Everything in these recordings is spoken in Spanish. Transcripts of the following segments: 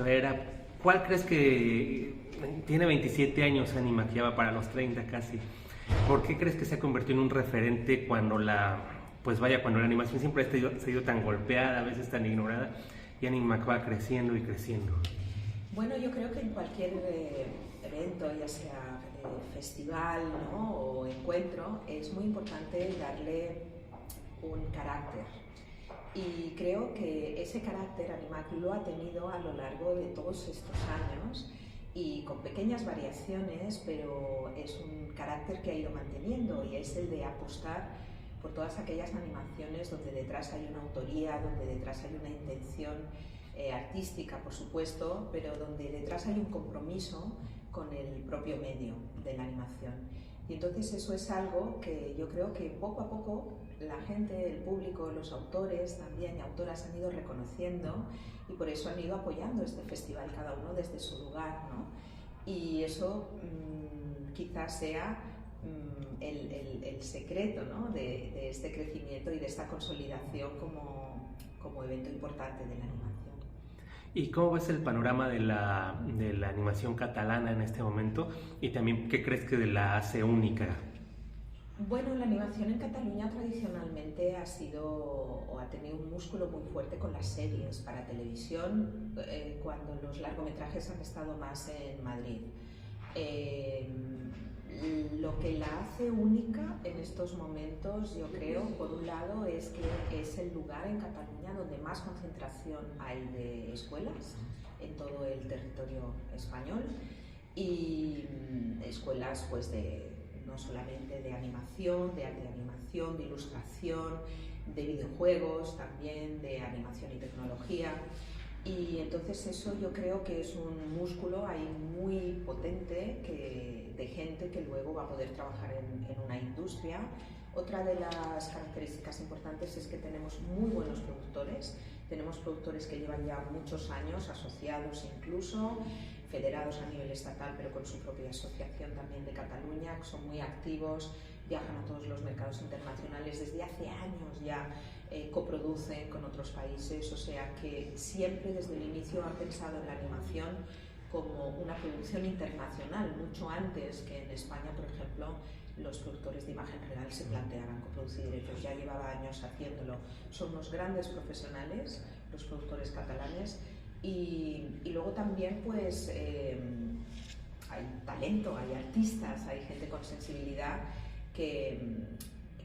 carrera, ¿cuál crees que tiene 27 años Anima, que ya va para los 30 casi? ¿Por qué crees que se ha convertido en un referente cuando cuando la animación siempre ha sido tan golpeada, a veces tan ignorada, y Animac va creciendo y creciendo? Bueno, yo creo que en cualquier evento, ya sea festival, ¿no?, o encuentro, es muy importante darle un carácter. Y creo que ese carácter Animac lo ha tenido a lo largo de todos estos años y con pequeñas variaciones, pero es un carácter que ha ido manteniendo, y es el de apostar por todas aquellas animaciones donde detrás hay una autoría, donde detrás hay una intención artística, por supuesto, pero donde detrás hay un compromiso con el propio medio de la animación. Y entonces eso es algo que yo creo que poco a poco la gente, el público, los autores también y autoras han ido reconociendo, y por eso han ido apoyando este festival, cada uno desde su lugar, ¿no? Y eso quizás sea el secreto, ¿no?, de este crecimiento y de esta consolidación como evento importante de la animación. ¿Y cómo ves el panorama de la animación catalana en este momento? Y también, ¿qué crees que la hace única? Bueno, la animación en Cataluña tradicionalmente ha tenido un músculo muy fuerte con las series para televisión, cuando los largometrajes han estado más en Madrid. Lo que la hace única en estos momentos, yo creo, por un lado, es que es el lugar en Cataluña donde más concentración hay de escuelas en todo el territorio español, y escuelas pues no solamente de animación, de arte de animación, de ilustración, de videojuegos, también de animación y tecnología. Y entonces eso yo creo que es un músculo ahí muy potente de gente que luego va a poder trabajar en una industria. Otra de las características importantes es que tenemos muy buenos productores. Tenemos productores que llevan ya muchos años, asociados incluso, federados a nivel estatal, pero con su propia asociación también de Cataluña, que son muy activos, viajan a todos los mercados internacionales desde hace años ya, coproducen con otros países, o sea que siempre desde el inicio han pensado en la animación como una producción internacional, mucho antes que en España, por ejemplo, los productores de imagen real se planteaban coproducir. Ellos ya llevaban años haciéndolo. Son unos grandes profesionales, los productores catalanes, y luego también pues hay talento, hay artistas, hay gente con sensibilidad, que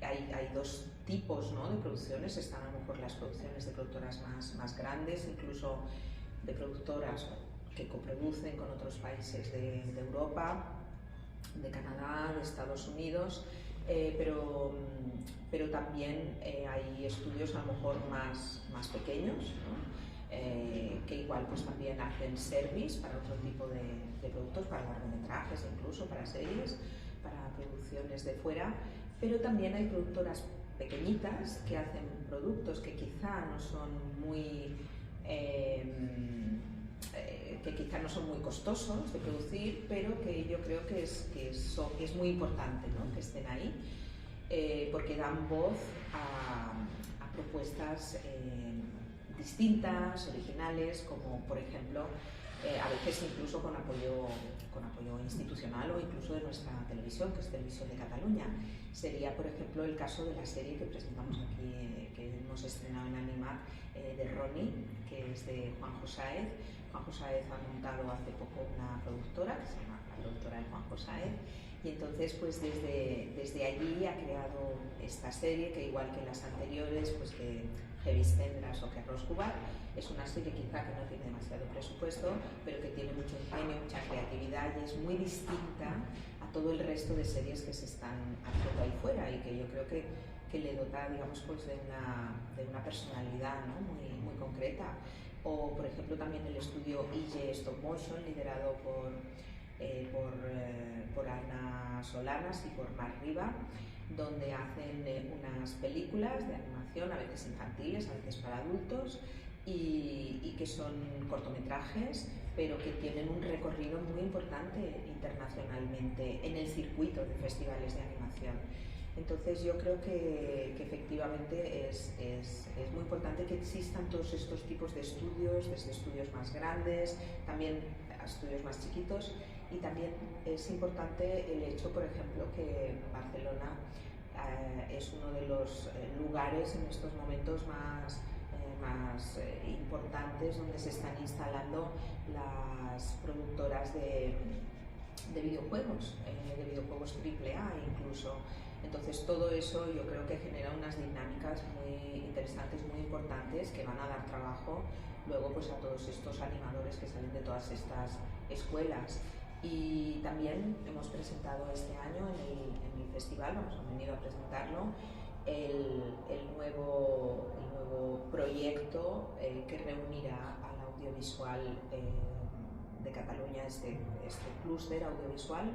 hay dos tipos, ¿no?, de producciones. Están a lo mejor las producciones de productoras más grandes, incluso de productoras que coproducen con otros países de Europa, de Canadá, de Estados Unidos, pero también hay estudios a lo mejor más pequeños, ¿no?, que igual pues también hacen service para otro tipo de productos, para largometrajes, incluso para series, para producciones de fuera. Pero también hay productoras pequeñitas que hacen productos que quizá no son muy costosos de producir, pero que yo creo que es muy importante, ¿no?, que estén ahí, porque dan voz a propuestas distintas, originales, como por ejemplo, a veces incluso con apoyo institucional o incluso de nuestra televisión, que es Televisión de Cataluña. Sería, por ejemplo, el caso de la serie que presentamos aquí, que hemos estrenado en Animac, de Ronnie, que es de Juanjo Sáez. Juanjo Sáez ha montado hace poco una productora que se llama La Productora de Juanjo Sáez, y entonces pues desde allí ha creado esta serie, que igual que las anteriores, pues que Hevis Tendras o que Arroz Cubat, es una serie quizá que no tiene demasiado presupuesto, pero que tiene mucho ingenio, mucha creatividad, y es muy distinta a todo el resto de series que se están haciendo ahí fuera, y que yo creo que le dota, digamos, pues de una personalidad, ¿no?, muy concreta. O por ejemplo también el estudio IG Stop Motion, liderado por Ana Solanas y por Mar Riba, donde hacen unas películas de animación, a veces infantiles, a veces para adultos, y que son cortometrajes, pero que tienen un recorrido muy importante internacionalmente en el circuito de festivales de animación. Entonces yo creo que efectivamente es muy importante que existan todos estos tipos de estudios, desde estudios más grandes, también a estudios más chiquitos, y también es importante el hecho, por ejemplo, que Barcelona es uno de los lugares en estos momentos más importantes donde se están instalando las productoras de videojuegos, AAA incluso. Entonces todo eso yo creo que genera unas dinámicas muy interesantes, muy importantes, que van a dar trabajo luego pues a todos estos animadores que salen de todas estas escuelas. Y también hemos presentado este año en el festival, han venido a presentarlo, el nuevo proyecto que reunirá al audiovisual de Cataluña, este clúster audiovisual,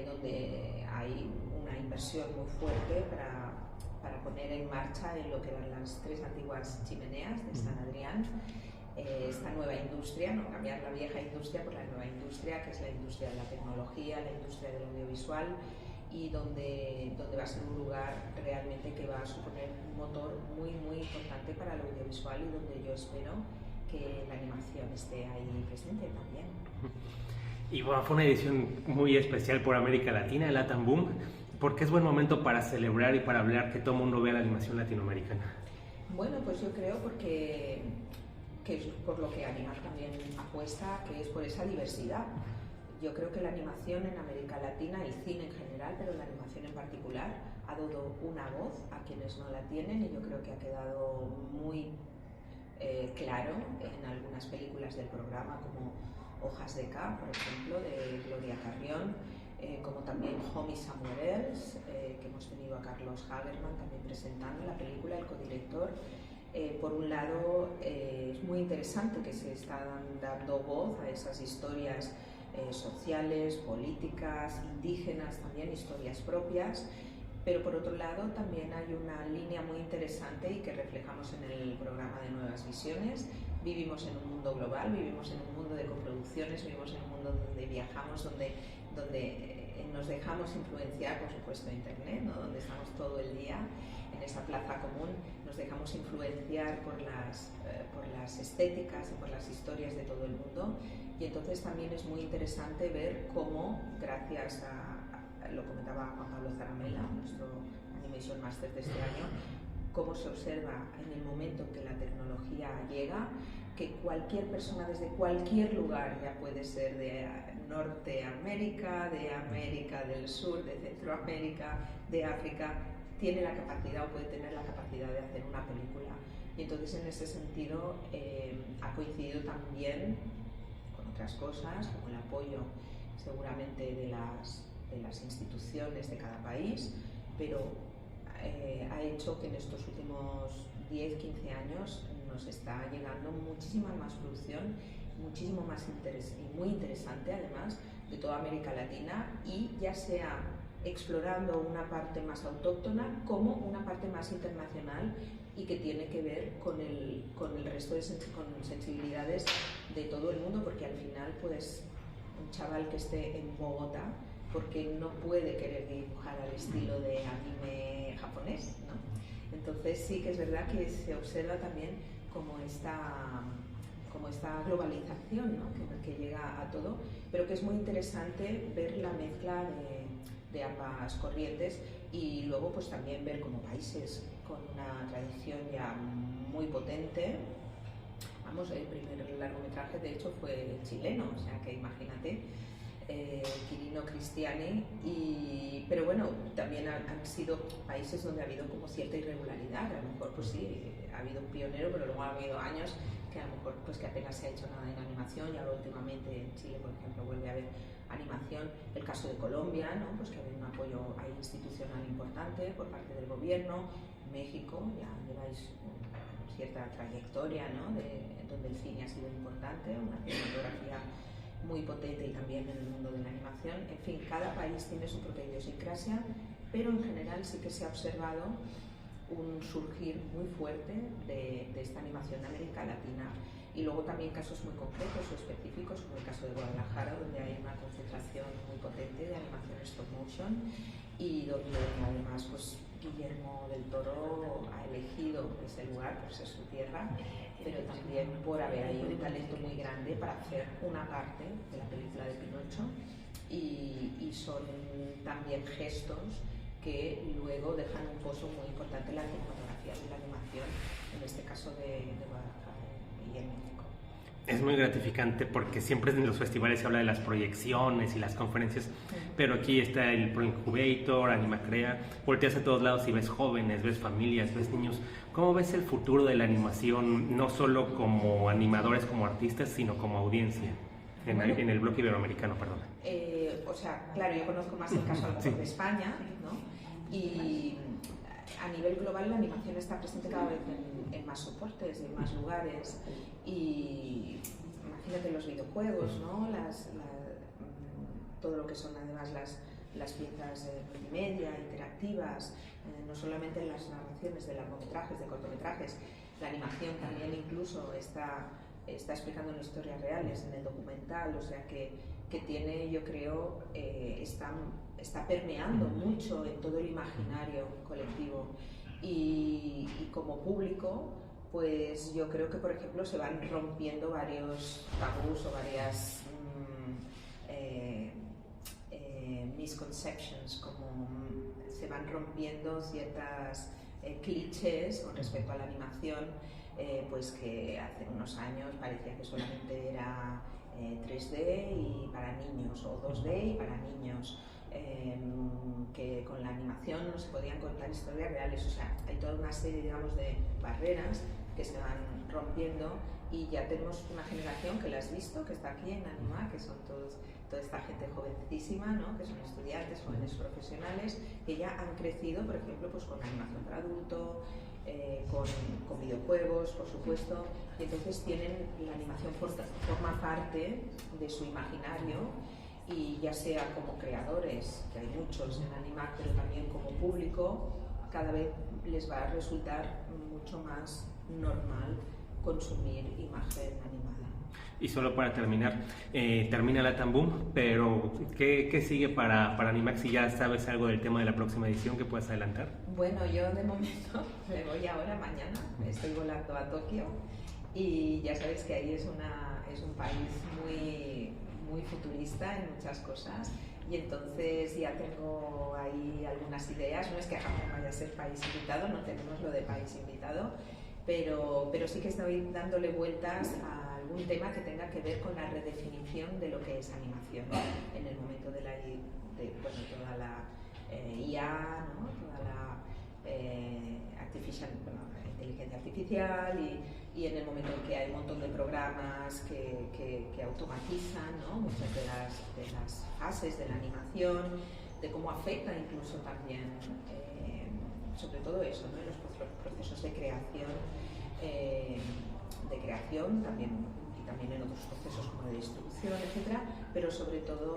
donde hay una inversión muy fuerte para poner en marcha en lo que eran las 3 antiguas chimeneas de San Adrián, esta nueva industria, no cambiar la vieja industria por la nueva industria, que es la industria de la tecnología, la industria del audiovisual, y donde va a ser un lugar realmente que va a suponer un motor muy importante para el audiovisual, y donde yo espero que la animación esté ahí presente también. Y bueno, fue una edición muy especial por América Latina, el Latam Boom, porque es buen momento para celebrar y para hablar que todo el mundo vea la animación latinoamericana. Bueno, pues yo creo que es por lo que Animar también apuesta, que es por esa diversidad. Yo creo que la animación en América Latina, el cine en general, pero la animación en particular, ha dado una voz a quienes no la tienen, y yo creo que ha quedado muy claro en algunas películas del programa, como Hojas de K, por ejemplo, de Gloria Carrión, como también Home y Somewhere Else, que hemos tenido a Carlos Hagerman también presentando la película, el codirector. Por un lado, es muy interesante que se están dando voz a esas historias sociales, políticas, indígenas, también historias propias, pero por otro lado también hay una línea muy interesante y que reflejamos en el programa de Nuevas Visiones. Vivimos en un mundo global, vivimos en un mundo de coproducciones, vivimos en un mundo donde viajamos, donde nos dejamos influenciar, por supuesto, Internet, ¿no? Donde estamos todo el día en esa plaza común, nos dejamos influenciar por las estéticas y por las historias de todo el mundo, y entonces también es muy interesante ver cómo, gracias lo comentaba Juan Pablo Zaramela, nuestro Animation Master de este año, cómo se observa en el momento en que la tecnología llega, que cualquier persona desde cualquier lugar, ya puede ser de Norteamérica, de América del Sur, de Centroamérica, de África, tiene la capacidad o puede tener la capacidad de hacer una película. Y entonces en ese sentido ha coincidido también con otras cosas, como el apoyo seguramente de las instituciones de cada país, pero ha hecho que en estos últimos 10-15 años nos está llegando muchísima más producción, muchísimo más interés, y muy interesante además, de toda América Latina, y ya sea explorando una parte más autóctona como una parte más internacional, y que tiene que ver con el resto de con sensibilidades de todo el mundo, porque al final pues un chaval que esté en Bogotá, porque no puede querer dibujar al estilo de anime japonés, ¿no? Entonces sí que es verdad que se observa también como esta globalización, ¿no? que llega a todo, pero que es muy interesante ver la mezcla de ambas corrientes, y luego pues también ver como países con una tradición ya muy potente. Vamos, el primer largometraje de hecho fue chileno, o sea que imagínate, Quirino Cristiani, pero bueno, también han sido países donde ha habido como cierta irregularidad, a lo mejor pues sí, ha habido un pionero, pero luego ha habido años que a lo mejor pues que apenas se ha hecho nada en animación, y ahora últimamente en Chile, por ejemplo, vuelve a haber animación. El caso de Colombia, ¿no? Pues que ha habido un apoyo ahí institucional importante por parte del gobierno. México, ya lleváis cierta trayectoria, ¿no? Donde el cine ha sido importante, una cinematografía muy potente, y también en el mundo de la animación. En fin, cada país tiene su propia idiosincrasia, pero en general sí que se ha observado un surgir muy fuerte de esta animación de América Latina. Y luego también casos muy concretos o específicos, como el caso de Guadalajara, donde hay una concentración muy potente de animación stop motion y donde además pues Guillermo del Toro ha elegido ese lugar por ser su tierra, pero también por haber ahí un talento muy grande para hacer una parte de la película de Pinocho, y son también gestos que luego dejan un pozo muy importante en la cinematografía y la animación, en este caso de Guadalajara y en México. Es muy gratificante porque siempre en los festivales se habla de las proyecciones y las conferencias, pero aquí está el Pro Incubator, Animacrea, volteas a todos lados y ves jóvenes, ves familias, ves niños. ¿Cómo ves el futuro de la animación, no solo como animadores, como artistas, sino como audiencia en el bloque iberoamericano, perdón? O sea, claro, yo conozco más el caso a lo mejor de España, ¿no? Y a nivel global la animación está presente cada vez en más soportes, en más lugares, y imagínate los videojuegos, ¿no? Todo lo que son además las piezas multimedia, interactivas, no solamente en las narraciones de largometrajes, de cortometrajes, la animación también incluso está explicando en historias reales, en el documental, o sea que tiene, yo creo, está permeando mucho en todo el imaginario colectivo, y como público, pues yo creo que, por ejemplo, se van rompiendo varios tabús o varias misconceptions, como se van rompiendo ciertas clichés con respecto a la animación, pues que hace unos años parecía que solamente era 3D y para niños, o 2D y para niños, que con la animación no se podían contar historias reales. O sea, hay toda una serie, digamos, de barreras que se van rompiendo, y ya tenemos una generación que la has visto, que está aquí en Anima, que son toda esta gente jovencísima, ¿no? Que son estudiantes, jóvenes profesionales, que ya han crecido, por ejemplo, pues con animación para adulto, con videojuegos, por supuesto, y entonces la animación forma parte de su imaginario, y ya sea como creadores, que hay muchos en Animac, pero también como público, cada vez les va a resultar mucho más normal consumir imagen animada. Y solo para terminar, termina la Tamboom, pero ¿qué sigue para Animac? Si ya sabes algo del tema de la próxima edición que puedas adelantar. Bueno, yo de momento me voy ahora, mañana, estoy volando a Tokio, y ya sabéis que ahí es un país muy futurista en muchas cosas, y entonces ya tengo ahí algunas ideas. No es que Japón vaya a ser país invitado, no tenemos lo de país invitado, pero sí que estoy dándole vueltas a algún tema que tenga que ver con la redefinición de lo que es animación en el momento de toda la IA, ¿no? Toda la inteligencia artificial, y en el momento en que hay un montón de programas que automatizan, ¿no? Muchas de las fases de la animación, de cómo afecta incluso también, sobre todo eso, ¿no? En los procesos de creación también, y también en otros procesos como de distribución, etcétera, pero sobre todo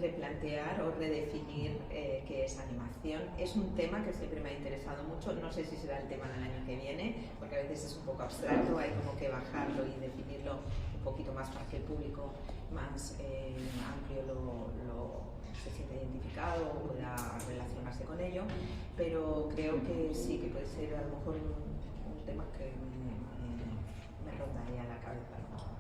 replantear o redefinir qué es animación. Es un tema que siempre me ha interesado mucho. No sé si será el tema del año que viene, porque a veces es un poco abstracto, hay como que bajarlo y definirlo un poquito más para que el público más amplio se sienta identificado o pueda relacionarse con ello, pero creo que sí que puede ser a lo mejor un tema que me rondaría la cabeza, ¿no?